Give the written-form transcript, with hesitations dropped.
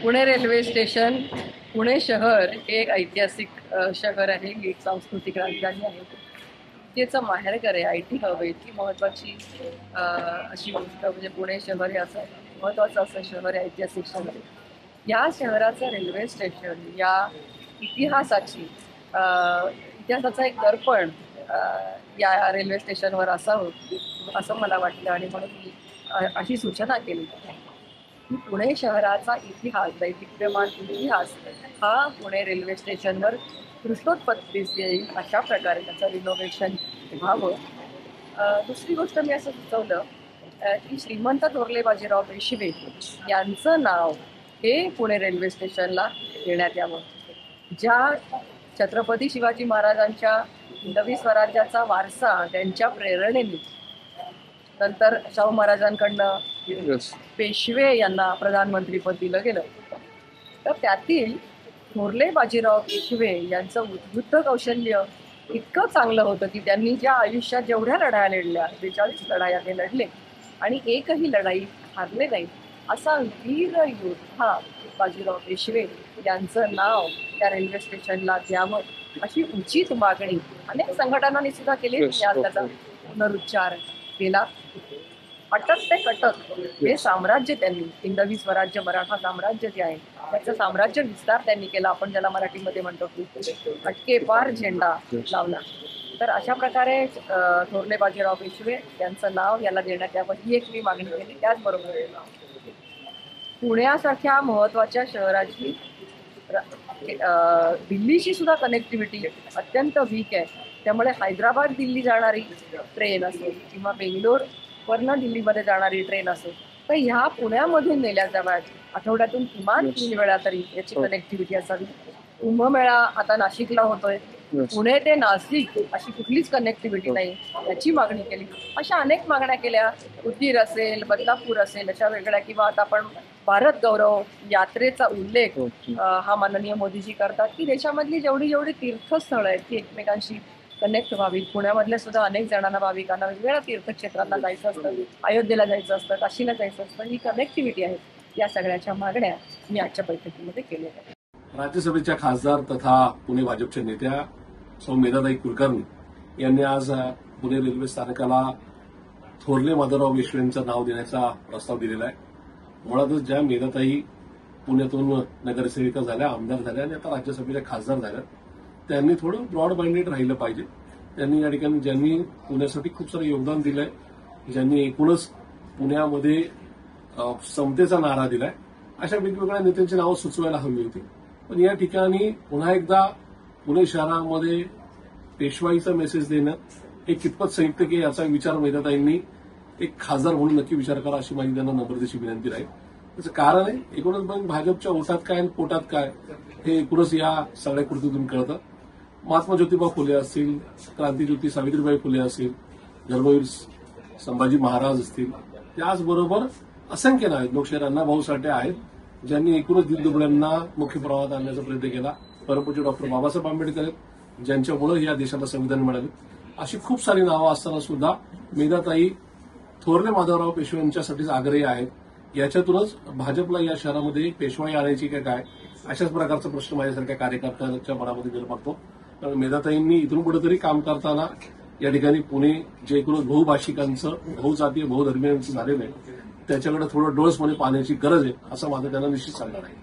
Pune railway station, Pune शहर हे एक ऐतिहासिक शहर आहे, एक सांस्कृतिक राजधानी आहे. त्याचं माहेरघर आहे, IT हब आहे. इतकी महत्त्वाची अशी गोष्ट म्हणजे पुणे शहर हे असं महत्त्वाचं असं शहर आहे, ऐतिहासिक शहर आहे. या शहराचं रेल्वे स्टेशन या इतिहासाची इतिहासाचा एक दर्पण या रेल्वे स्टेशनवर असावं असं मला वाटलं आणि म्हणून मी अशी सूचना केली की पुणे शहराचा इतिहास, दैदिप्यमान इतिहास हा पुणे रेल्वे स्टेशनवर दृष्टोत्पत्तीस येईल अशा प्रकारे त्याचं रिनोव्हेशन व्हावं. दुसरी गोष्ट मी असं सुचवलं की श्रीमंत थोरले बाजीराव पेशवे यांचं नाव हे पुणे रेल्वे स्टेशनला देण्यात यावं. ज्या छत्रपती शिवाजी महाराजांच्या हिंदवी स्वराज्याचा वारसा त्यांच्या प्रेरणेने नंतर शाहू महाराजांकडनं पेशवे यांना प्रधानमंत्रीपद दिलं गेलं, तर त्यातील थोरले बाजीराव पेशवे यांचं युद्ध कौशल्य इतकं चांगलं होतं की त्यांनी ज्या आयुष्यात जेवढ्या लढाया लढल्या 42 लढाया ते लढले आणि एकही लढाई हारले नाही. असा वीर योद्धा बाजीराव पेशवे यांचं नाव त्या रेल्वे स्टेशनला द्यावं अशी उचित मागणी अनेक संघटनांनी सुद्धा केली. आज त्याचा पुनरुच्चार केला. अटक ते कटक हे साम्राज्य त्यांनी, हिंदवी स्वराज्य मराठा साम्राज्य जे आहे त्याचं साम्राज्य विस्तार त्यांनी केला. आपण ज्याला मराठीमध्ये म्हणतो की अटके पार झेंडा लावला. तर अशा प्रकारे थोरले बाजीराव पेशवे यांचं नाव याला देण्यात यावं ही एक मी मागणी केली. त्याचबरोबर पुण्यासारख्या महत्त्वाच्या शहराची दिल्लीशी सुद्धा कनेक्टिव्हिटी अत्यंत वीक आहे. त्यामुळे हैदराबाद दिल्ली जाणारी ट्रेन असेल किंवा बेंगलोरवरनं दिल्लीमध्ये जाणारी ट्रेन असेल तर ह्या पुण्यामधून नेल्या जाव्यात. आठवड्यातून किमान 3 वेळा तरी याची कनेक्टिव्हिटी असावी. कुंभमेळा आता नाशिकला होतोय, पुणे ते नाशिक अशी कुठलीच कनेक्टिव्हिटी नाही याची मागणी केली. अशा अनेक मागण्या केल्या. उदगीर असेल, बदलापूर असेल अशा वेगळ्या, किंवा आता आपण भारत गौरव यात्रेचा उल्लेख हा माननीय मोदीजी करतात की देशामधली जेवढी तीर्थस्थळं आहेत ती एकमेकांशी कनेक्ट व्हावी. पुण्यामधल्या सुद्धा अनेक जणांना, भाविकांना वेगवेगळ्या तीर्थक्षेत्रांना जायचं असतं, अयोध्येला जायचं असतं, काशीला जायचं असतं. ही कनेक्टिव्हिटी आहे. या सगळ्याच्या मागण्या मी आजच्या बैठकीमध्ये केल्या आहेत. राज्यसभेच्या खासदार तथा पुणे भाजपच्या नेत्या सौ मेधाताई कुलकर्णी यांनी आज पुणे रेल्वे स्थानकाला थोरले माधवराव पेशवेंचं नाव देण्याचा प्रस्ताव दिलेला आहे. मुळातच ज्या मेधाताई पुण्यातून नगरसेविका झाल्या, आमदार झाल्या आणि आता राज्यसभेच्या खासदार झाल्या, त्यांनी थोडं ब्रॉड माइंडेड राहिलं पाहिजे. त्यांनी या ठिकाणी ज्यांनी पुण्यासाठी खूप सारं योगदान दिलंय, ज्यांनी एकूणच पुण्यामध्ये समतेचा नारा दिलाय, अशा वेगवेगळ्या नेत्यांची नावं सुचवायला हवी होती. पण या ठिकाणी पुन्हा एकदा पुणे शहरामध्ये पेशवाईचा मेसेज देणं हे कितपत संयुक्त की याचा विचार मेधाताईंनी एक खासदार म्हणून नक्की विचार करा अशी माझी त्यांना नम्रतेची विनंती राहील. त्याचं कारण आहे एकूणच मग भाजपच्या ओठात काय आणि पोटात काय हे एकूणच या सगळ्या कृतीतून कळतं. महात्मा ज्योतिबा फुले असतील, क्रांतीज्योती सावित्रीबाई फुले असतील, धर्मवीर संभाजी महाराज असतील, त्याचबरोबर असंख्य नाव आहेत. लोकशाहीर अण्णाभाऊ साठे आहेत ज्यांनी एकूणच दीनदुबळ्यांना मुख्य प्रवाहात आणण्याचा प्रयत्न केला. परमपूज्य डॉक्टर बाबासाहेब आंबेडकर आहेत ज्यांच्यामुळे या देशाला संविधान मिळाले. अशी खूप सारी नावं असताना सुद्धा मेधाताई थोरले माधवराव पेशवे यांच्यासाठीच आग्रही आहेत. याच्यातूनच भाजपला या शहरामध्ये पेशवाई आणायची का काय अशाच प्रकारचा प्रश्न माझ्यासारख्या कार्यकर्त्यांच्या मनामध्ये निर्माणतो. कारण मेधाताईंनी इथून पुढे तरी काम करताना या ठिकाणी पुणे जे एकूणच बहुभाषिकांचं, बहुजातीय, बहुधर्मीयांचं झालेलं आहे त्याच्याकडे थोडं डोळसपणे पाहण्याची गरज आहे असं माझं त्यांना निश्चित सांगणार आहे.